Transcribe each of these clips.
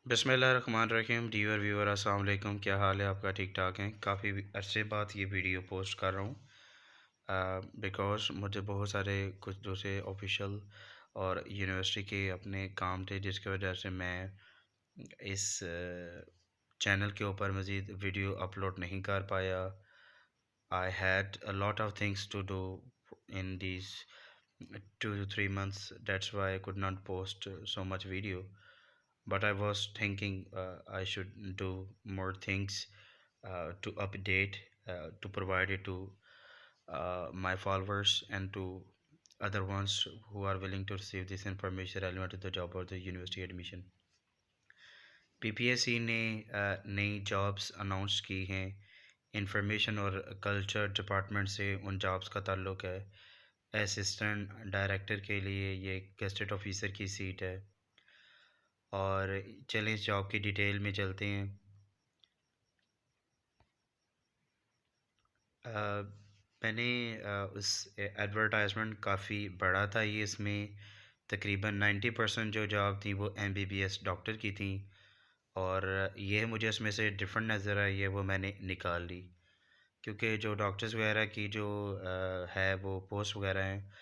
बिस्मिल्लाहिर्रहमानिर्रहीम dear viewer अस्सलाम वालेकुम। क्या हाल है आपका? ठीक ठाक हैं? काफ़ी अरसे बाद ये वीडियो पोस्ट कर रहा हूँ बिकॉज़ मुझे बहुत सारे कुछ दूसरे ऑफिशियल और यूनिवर्सिटी के अपने काम थे, जिसकी वजह से मैं इस चैनल के ऊपर मज़ीद वीडियो अपलोड नहीं कर पाया। I had a lot of things to do in these 2 to 3 months. That's why I could not post so much video. But I was thinking I should do more things to update, to provide it to my followers and to other ones who are willing to receive this information relevant to the job or the university admission. PPSC ने नई jobs announce की हैं। Information और culture department से उन jobs का ताल्लुक़ है। असिस्टेंट डायरेक्टर के लिए ये गेस्टेड ऑफिसर की सीट है। और चलें इस जॉब की डिटेल में चलते हैं। मैंने उस एडवर्टाइजमेंट काफ़ी बड़ा था ये, इसमें तकरीबन 90% जो जॉब थी वो MBBS डॉक्टर की थी, और ये मुझे उसमें से डिफरेंट नज़र आई है, वो मैंने निकाल ली। क्योंकि जो डॉक्टर्स वगैरह की जो है वो पोस्ट वगैरह हैं,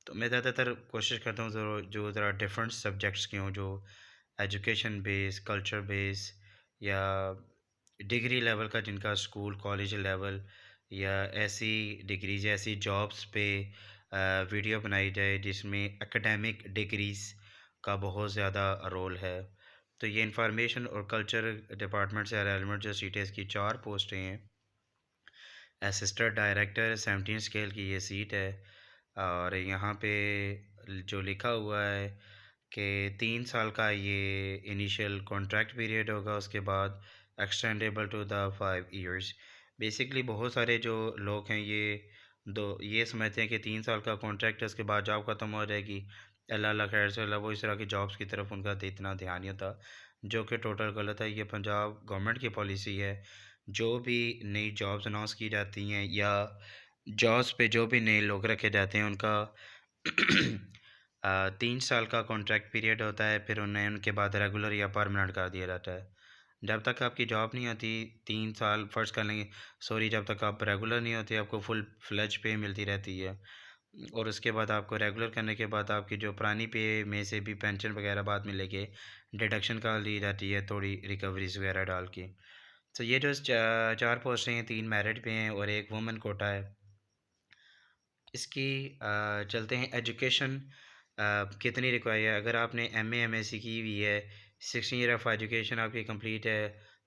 तो मैं ज़्यादातर कोशिश करता हूँ जो ज़रा डिफरेंट सब्जेक्ट्स के हों, जो एजुकेशन बेस, कल्चर बेस, या डिग्री लेवल का, जिनका स्कूल कॉलेज लेवल, या ऐसी डिग्रीज ऐसी जॉब्स पे वीडियो बनाई जाए जिसमें एकेडमिक डिग्रीज़ का बहुत ज़्यादा रोल है। तो ये इंफॉर्मेशन और कल्चर डिपार्टमेंट से रेलिवेंट जो सीटें की 4 पोस्टें हैं। असिस्टेंट डायरेक्टर 17 स्केल की ये सीट है, और यहाँ पे जो लिखा हुआ है कि 3 साल का ये इनिशियल कॉन्ट्रैक्ट पीरियड होगा, उसके बाद extendable to the 5 years. Basically बहुत सारे जो लोग हैं ये समझते हैं कि 3 साल का कॉन्ट्रैक्ट है, उसके बाद जॉब ख़त्म हो जाएगी। अल्लाह अल्लाह खैर से अल्लाह, वो इस तरह की जॉब्स की तरफ उनका इतना ध्यान नहीं होता, जो कि टोटल गलत है। ये पंजाब गवर्नमेंट की पॉलिसी है। जो भी नई जॉब्स अनाउंस की जाती हैं या जॉब्स पे जो भी नए लोग रखे जाते हैं, उनका 3 साल का कॉन्ट्रैक्ट पीरियड होता है, फिर उन्हें उनके बाद रेगुलर या परमानेंट कर दिया जाता है। जब तक आपकी जॉब नहीं आती 3 साल फ़र्ज़ कर लेंगे, सॉरी, जब तक आप रेगुलर नहीं होते आपको फुल फ्लेज पे मिलती रहती है, और उसके बाद आपको रेगुलर करने के बाद आपकी जो पुरानी पे में से भी पेंशन वगैरह बाद में लेके डिडक्शन कर ली जाती है, थोड़ी रिकवरीज वगैरह डाल के। तो ये जो 4 पोस्टें हैं, 3 मेरिट पे हैं और 1 वुमेन कोटा है। इसकी चलते हैं एजुकेशन कितनी रिक्वायर है। अगर आपने MA MSc की हुई है, 16 ईयर ऑफ एजुकेशन आपकी कंप्लीट है,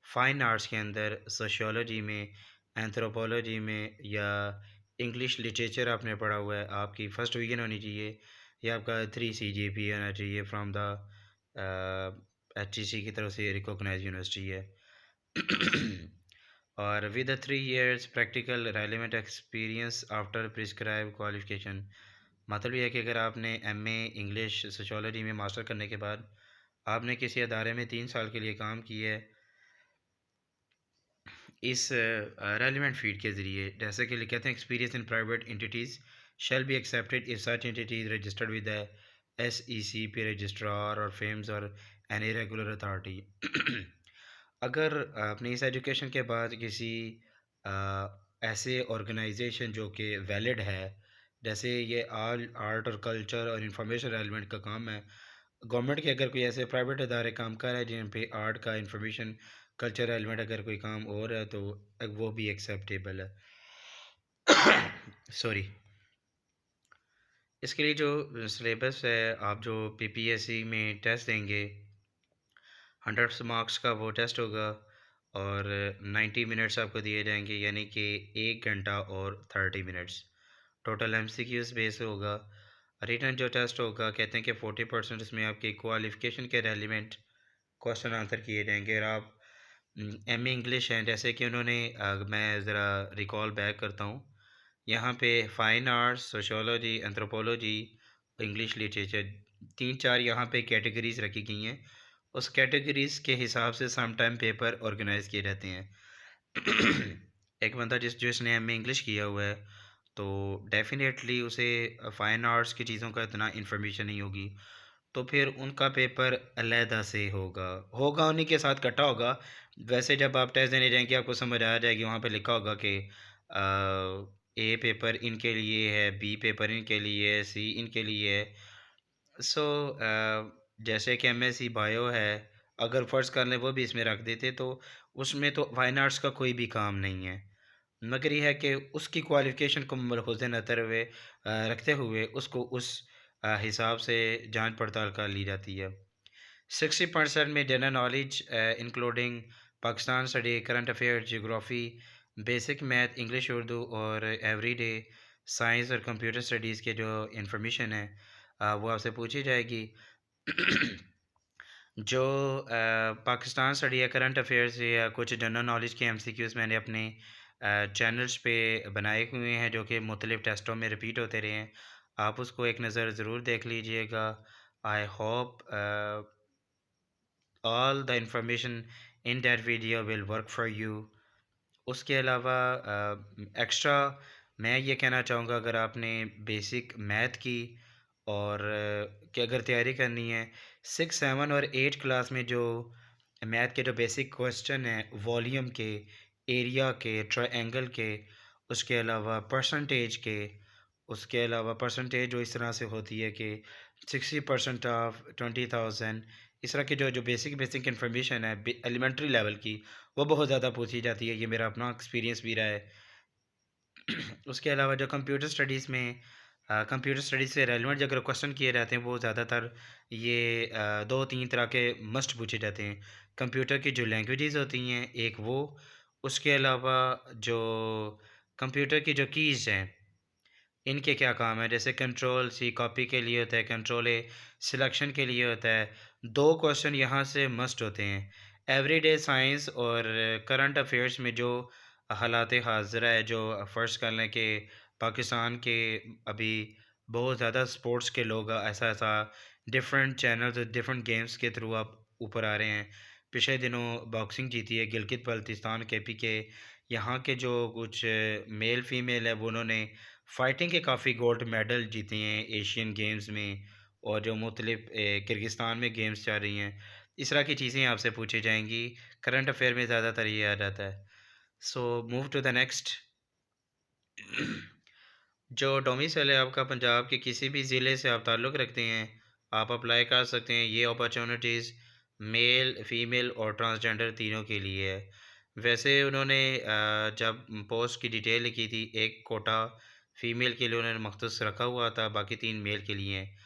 फ़ाइन आर्ट्स के अंदर सोशियोलॉजी में, एंथ्रोपोलॉजी में, या इंग्लिश लिटरेचर आपने पढ़ा हुआ है, आपकी फ़र्स्ट डिवीज़न होनी चाहिए, या आपका 3 CGPA होना चाहिए फ्रॉम द HEC की तरफ से रिकॉग्नाइज यूनिवर्सिटी है। और with 3 years practical relevant experience after prescribe qualification. मतलब ये है कि अगर आपने MA इंग्लिश सोशियोलॉजी में मास्टर करने के बाद आपने किसी अदारे में 3 साल के लिए काम किया है इस रेलिवेंट फील्ड के ज़रिए, जैसे कि कहते हैं experience in private entities shall be accepted if such entities registered with the SEC पे रजिस्ट्रार और फेम्स और एनी रेगुलर अथॉरिटी। अगर आपने इस एजुकेशन के बाद किसी ऐसे ऑर्गेनाइजेशन जो कि वैलिड है, जैसे ये आल आर्ट और कल्चर और इंफॉर्मेशन रेलिवेंट का काम है, गवर्नमेंट के अगर कोई ऐसे प्राइवेट इदारे काम कर रहे हैं जिन पे आर्ट का इंफॉर्मेशन कल्चर रेलिवेंट अगर कोई काम हो रहा है, तो वो भी एक्सेप्टेबल है। सॉरी। इसके लिए जो सिलेबस है, आप जो PPSC में टेस्ट देंगे, 100 मार्क्स का वो टेस्ट होगा, और 90 मिनट्स आपको दिए जाएंगे, यानी कि 1 घंटा और 30 मिनट्स टोटल MCQs बेस होगा। रिटन जो टेस्ट होगा, कहते हैं कि 40% इसमें आपकी क्वालिफ़िकेशन के रेलिवेंट क्वेश्चन आंसर किए जाएंगे। और आप MA इंग्लिश हैं, जैसे कि उन्होंने मैं ज़रा रिकॉल बैक करता हूँ, यहाँ पे fine arts, sociology, anthropology, English literature, 3-4 यहाँ पे कैटेगरीज़ रखी गई हैं। उस कैटेगरीज़ के हिसाब से सम टाइम पेपर ऑर्गेनाइज़ किए जाते हैं। एक बंदा जिसने MA इंग्लिश किया हुआ है, तो डेफ़िनेटली उसे फ़ाइन आर्ट्स की चीज़ों का इतना इन्फॉर्मेशन नहीं होगी, तो फिर उनका पेपर अलहदा से होगा। होगा उन्हीं के साथ कटा होगा। वैसे जब आप टेस्ट देने जाएँगे आपको समझ आ जाएगी, वहाँ पे लिखा होगा कि ए पेपर इनके लिए है, बी पेपर इनके लिए है, सी इनके लिए है। सो जैसे कि एमएससी बायो है, अगर फ़र्ज़ कर लें वो भी इसमें रख देते तो उसमें तो फाइन आर्ट्स का कोई भी काम नहीं है। मगर ये है कि उसकी क्वालिफ़िकेशन को मलहूज़ नज़र हुए रखते हुए उसको उस हिसाब से जाँच पड़ताल कर ली जाती है। 60% में general knowledge including Pakistan study, current affair, geography, basic math, English, Urdu और एवरीडे साइंस और कंप्यूटर स्टडीज़ के जो इन्फॉर्मेशन है वो आपसे पूछी जाएगी। जो पाकिस्तान स्टडी या करंट अफेयर्स या कुछ जनरल नॉलेज के एमसीक्यूज़ मैंने अपने चैनल्स पे बनाए हुए हैं जो कि मुख्तलिफ़ टेस्टों में रिपीट होते रहे हैं। आप उसको एक नज़र ज़रूर देख लीजिएगा। I hope all the information in that video will work for you. उसके अलावा एक्स्ट्रा मैं ये कहना चाहूँगा, अगर आपने बेसिक मैथ की और कि अगर तैयारी करनी है 6, 7 और 8 क्लास में जो मैथ के जो बेसिक क्वेश्चन हैं वॉल्यूम के, एरिया के, ट्रायंगल के, उसके अलावा परसेंटेज के, उसके अलावा परसेंटेज जो इस तरह से होती है कि 60% ऑफ 20,000, इस तरह की जो जो बेसिक इन्फॉर्मेशन है एलिमेंट्री लेवल की, वो बहुत ज़्यादा पूछी जाती है। ये मेरा अपना एक्सपीरियंस भी रहा है। उसके अलावा जो कंप्यूटर स्टडीज़ से रेलेवेंट अगर क्वेश्चन किए जाते हैं वो ज़्यादातर ये 2-3 तरह के मस्ट पूछे जाते हैं। कंप्यूटर की जो लैंग्वेजेज़ होती हैं एक वो, उसके अलावा जो कंप्यूटर की जो कीज़ हैं इनके क्या काम है? जैसे कंट्रोल सी कॉपी के लिए होता है, कंट्रोल ए सिलेक्शन के लिए होता है। 2 क्वेश्चन यहाँ से मस्ट होते हैं। एवरीडे साइंस और करंट अफ़ेयर्स में जो हालात हाज़िरा है, जो फ़र्ज़ कर लें कि पाकिस्तान के अभी बहुत ज़्यादा स्पोर्ट्स के लोग ऐसा-ऐसा डिफरेंट चैनल्स और डिफरेंट गेम्स के थ्रू आप ऊपर आ रहे हैं। पिछले दिनों बॉक्सिंग जीती है गिलगित बल्तिस्तान केपीके। यहाँ के जो कुछ मेल फीमेल है वो उन्होंने फ़ाइटिंग के काफ़ी गोल्ड मेडल जीते हैं एशियन गेम्स में, और जो मुख्तलिफ़ किर्गिस्तान में गेम्स चल रही हैं, इस तरह की चीज़ें आपसे पूछी जाएँगी। करंट अफ़ेयर में ज़्यादातर ये आ जाता है। So move to the next. जो डोमिसाइल है आपका पंजाब के किसी भी ज़िले से आप ताल्लुक़ रखते हैं, आप अप्लाई कर सकते हैं। ये अपॉर्चुनिटीज़ मेल, फीमेल और ट्रांसजेंडर तीनों के लिए है। वैसे उन्होंने जब पोस्ट की डिटेल लिखी थी, एक कोटा फीमेल के लिए उन्होंने मख़सूस रखा हुआ था, बाकी 3 मेल के लिए हैं।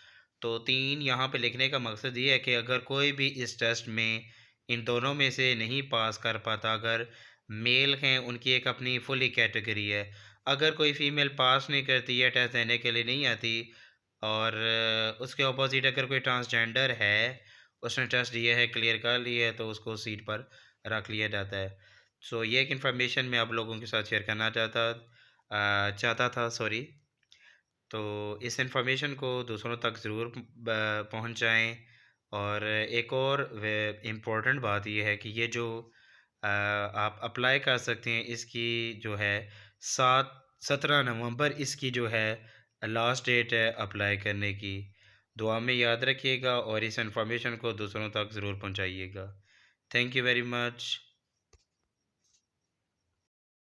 तो 3 यहाँ पे लिखने का मकसद ये है कि अगर कोई भी इस टेस्ट में इन दोनों में से नहीं पास कर पाता, अगर मेल हैं उनकी एक अपनी फुली कैटेगरी है। अगर कोई फ़ीमेल पास नहीं करती है, टेस्ट देने के लिए नहीं आती, और उसके अपोज़िट अगर कोई ट्रांसजेंडर है, उसने टेस्ट दिया है, क्लियर कर लिया है, तो उसको सीट पर रख लिया जाता है। सो ये एक इन्फॉर्मेशन मैं आप लोगों के साथ शेयर करना चाहता था, सॉरी। तो इस इन्फॉर्मेशन को दूसरों तक ज़रूर पहुँचाएँ। और एक और इम्पोर्टेंट बात ये है कि ये जो आप अप्लाई कर सकते हैं, इसकी जो है 17 नवंबर इसकी जो है लास्ट डेट है अप्लाई करने की। दुआ में याद रखिएगा और इस इन्फॉर्मेशन को दूसरों तक ज़रूर पहुँचाइएगा। Thank you very much.